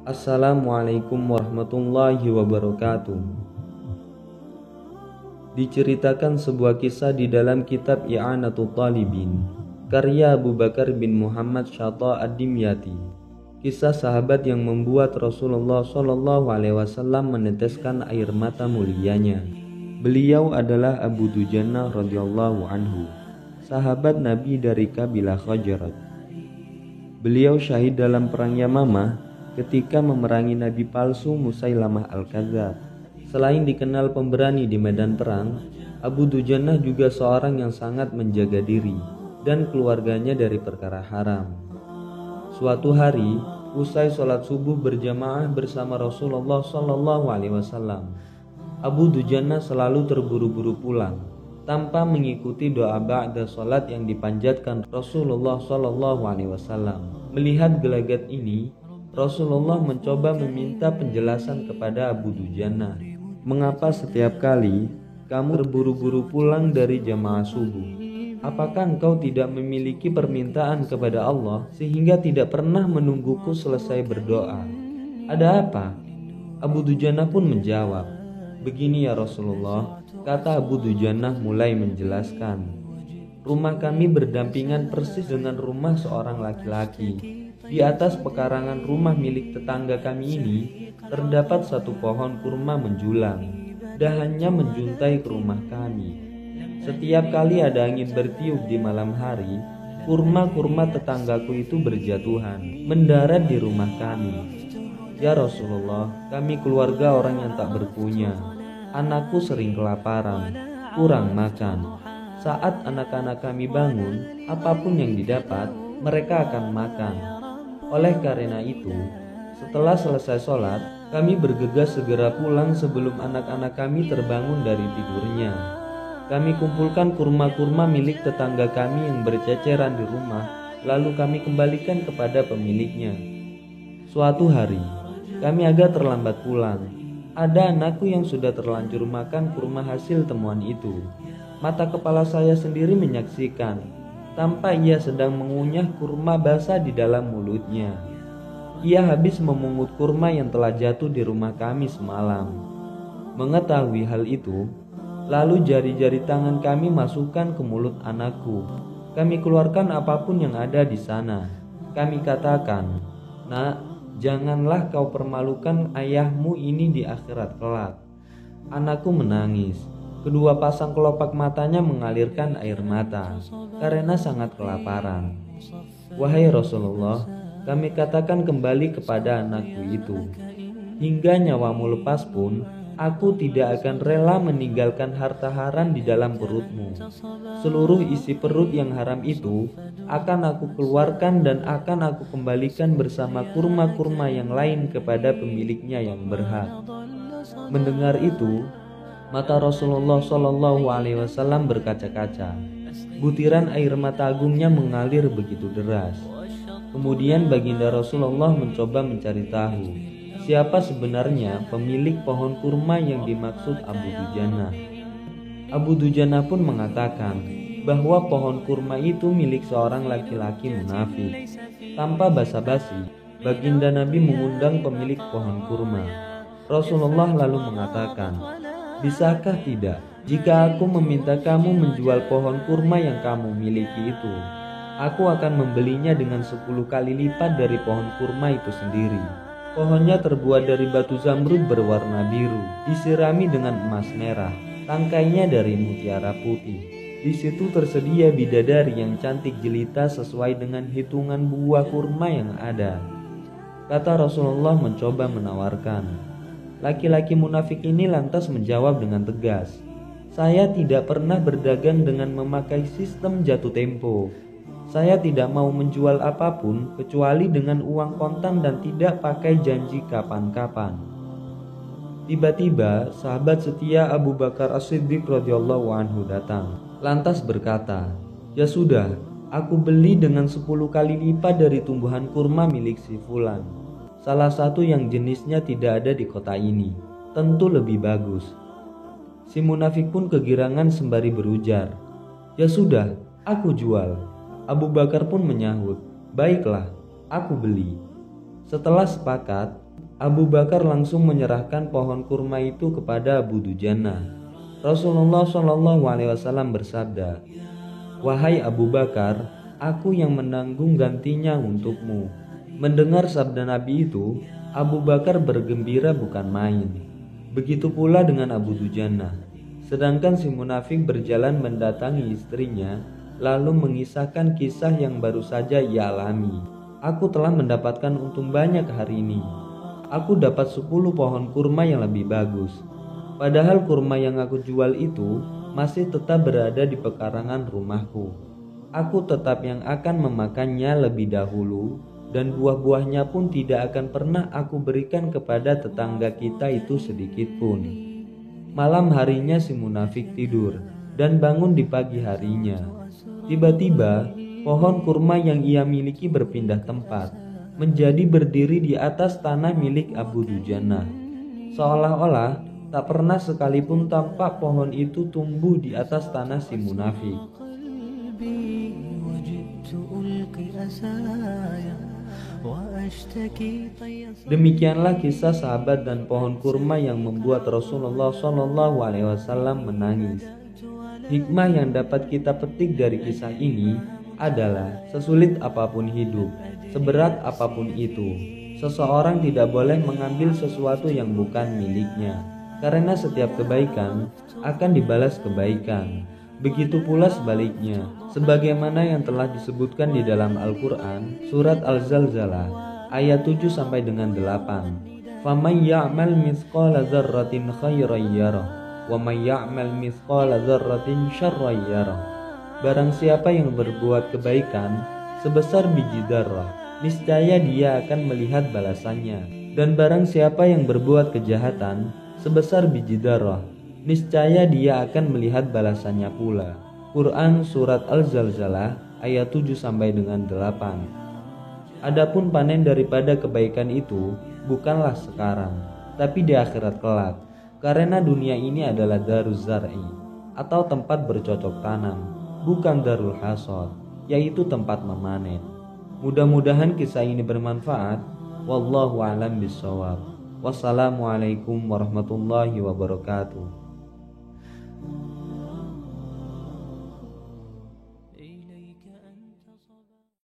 Assalamualaikum warahmatullahi wabarakatuh. Diceritakan sebuah kisah di dalam kitab I'anatul Talibin, karya Abu Bakar bin Muhammad Syatta ad-Dimyati. Kisah sahabat yang membuat Rasulullah SAW meneteskan air mata mulianya. Beliau adalah Abu Dujannah radhiyallahu anhu, sahabat Nabi dari kabilah Khazraj. Beliau syahid dalam perang Yamamah ketika memerangi nabi palsu Musailamah al-Kadzdzab. Selain dikenal pemberani di medan perang, Abu Dujannah juga seorang yang sangat menjaga diri dan keluarganya dari perkara haram. Suatu hari, usai sholat subuh berjamaah bersama Rasulullah SAW, Abu Dujannah selalu terburu-buru pulang tanpa mengikuti doa ba'da sholat yang dipanjatkan Rasulullah SAW. Melihat gelagat ini, Rasulullah mencoba meminta penjelasan kepada Abu Dujannah. Mengapa setiap kali kamu terburu-buru pulang dari jamaah subuh? Apakah engkau tidak memiliki permintaan kepada Allah sehingga tidak pernah menungguku selesai berdoa? Ada apa? Abu Dujannah pun menjawab, "Begini ya Rasulullah," kata Abu Dujannah mulai menjelaskan. "Rumah kami berdampingan persis dengan rumah seorang laki-laki. Di atas pekarangan rumah milik tetangga kami ini terdapat satu pohon kurma menjulang. Dahannya menjuntai ke rumah kami. Setiap kali ada angin bertiup di malam hari, kurma-kurma tetanggaku itu berjatuhan, mendarat di rumah kami. Ya Rasulullah, kami keluarga orang yang tak berpunya. Anakku sering kelaparan, kurang makan. Saat anak-anak kami bangun, apapun yang didapat, mereka akan makan. Oleh karena itu, setelah selesai sholat, kami bergegas segera pulang sebelum anak-anak kami terbangun dari tidurnya. Kami kumpulkan kurma-kurma milik tetangga kami yang berceceran di rumah, lalu kami kembalikan kepada pemiliknya. Suatu hari, kami agak terlambat pulang. Ada anakku yang sudah terlanjur makan kurma hasil temuan itu. Mata kepala saya sendiri menyaksikan, tampak ia sedang mengunyah kurma basah di dalam mulutnya. Ia habis memungut kurma yang telah jatuh di rumah kami semalam. Mengetahui hal itu, lalu jari-jari tangan kami masukkan ke mulut anakku. Kami keluarkan apapun yang ada di sana. Kami katakan, 'Nak, janganlah kau permalukan ayahmu ini di akhirat kelak.' Anakku menangis. Kedua pasang kelopak matanya mengalirkan air mata karena sangat kelaparan. Wahai Rasulullah, kami katakan kembali kepada anakku itu, hingga nyawamu lepas pun, aku tidak akan rela meninggalkan harta haram di dalam perutmu. Seluruh isi perut yang haram itu akan aku keluarkan dan akan aku kembalikan bersama kurma-kurma yang lain kepada pemiliknya yang berhak." Mendengar itu, mata Rasulullah SAW berkaca-kaca. Butiran air mata agungnya mengalir begitu deras. Kemudian baginda Rasulullah mencoba mencari tahu siapa sebenarnya pemilik pohon kurma yang dimaksud Abu Dujannah. Abu Dujannah pun mengatakan bahwa pohon kurma itu milik seorang laki-laki munafik. Tanpa basa-basi, baginda Nabi mengundang pemilik pohon kurma. Rasulullah lalu mengatakan, "Bisakah tidak jika aku meminta kamu menjual pohon kurma yang kamu miliki itu? Aku akan membelinya dengan 10 kali lipat dari pohon kurma itu sendiri." Pohonnya terbuat dari batu zamrud berwarna biru, disirami dengan emas merah, tangkainya dari mutiara putih. Di situ tersedia bidadari yang cantik jelita sesuai dengan hitungan buah kurma yang ada. Kata Rasulullah mencoba menawarkan. Laki-laki munafik ini lantas menjawab dengan tegas, "Saya tidak pernah berdagang dengan memakai sistem jatuh tempo. Saya tidak mau menjual apapun kecuali dengan uang kontan dan tidak pakai janji kapan-kapan." Tiba-tiba sahabat setia Abu Bakar As-Siddiq radhiyallahu anhu datang, lantas berkata, "Ya sudah, aku beli dengan 10 kali lipat dari tumbuhan kurma milik si fulan. Salah satu yang jenisnya tidak ada di kota ini, tentu lebih bagus." Si munafik pun kegirangan sembari berujar, "Ya sudah, aku jual." Abu Bakar pun menyahut, "Baiklah, aku beli." Setelah sepakat, Abu Bakar langsung menyerahkan pohon kurma itu kepada Abu Dujana. Rasulullah Shallallahu Alaihi Wasallam bersabda, "Wahai Abu Bakar, aku yang menanggung gantinya untukmu." Mendengar sabda Nabi itu, Abu Bakar bergembira bukan main. Begitu pula dengan Abu Dujana. Sedangkan si munafik berjalan mendatangi istrinya, lalu mengisahkan kisah yang baru saja ia alami. "Aku telah mendapatkan untung banyak hari ini. Aku dapat 10 pohon kurma yang lebih bagus. Padahal kurma yang aku jual itu masih tetap berada di pekarangan rumahku. Aku tetap yang akan memakannya lebih dahulu, dan buah-buahnya pun tidak akan pernah aku berikan kepada tetangga kita itu sedikit pun." Malam harinya si munafik tidur dan bangun di pagi harinya. Tiba-tiba pohon kurma yang ia miliki berpindah tempat, menjadi berdiri di atas tanah milik Abu Dujana. Seolah-olah tak pernah sekalipun tampak pohon itu tumbuh di atas tanah si munafik. Demikianlah kisah sahabat dan pohon kurma yang membuat Rasulullah SAW menangis. Hikmah yang dapat kita petik dari kisah ini adalah sesulit apapun hidup, seberat apapun itu, seseorang tidak boleh mengambil sesuatu yang bukan miliknya, karena setiap kebaikan akan dibalas kebaikan. Begitu pula sebaliknya, sebagaimana yang telah disebutkan di dalam Al-Quran, surat Al-Zalzalah, ayat 7 sampai dengan 8. "Faman ya'mal mithqala dzarratin khairan yarah, wa man ya'mal mithqala dzarratin syarran yarah." Barang siapa yang berbuat kebaikan sebesar biji dzarrah, niscaya dia akan melihat balasannya. Dan barang siapa yang berbuat kejahatan sebesar biji dzarrah, niscaya dia akan melihat balasannya pula. Quran Surat Al-Zalzalah ayat 7 sampai dengan 8. Adapun panen daripada kebaikan itu bukanlah sekarang, tapi di akhirat kelak, karena dunia ini adalah daruz zar'i atau tempat bercocok tanam, bukan darul hasad, yaitu tempat memanen. Mudah-mudahan kisah ini bermanfaat. Wallahu a'lam bishawab. Wassalamualaikum warahmatullahi wabarakatuh.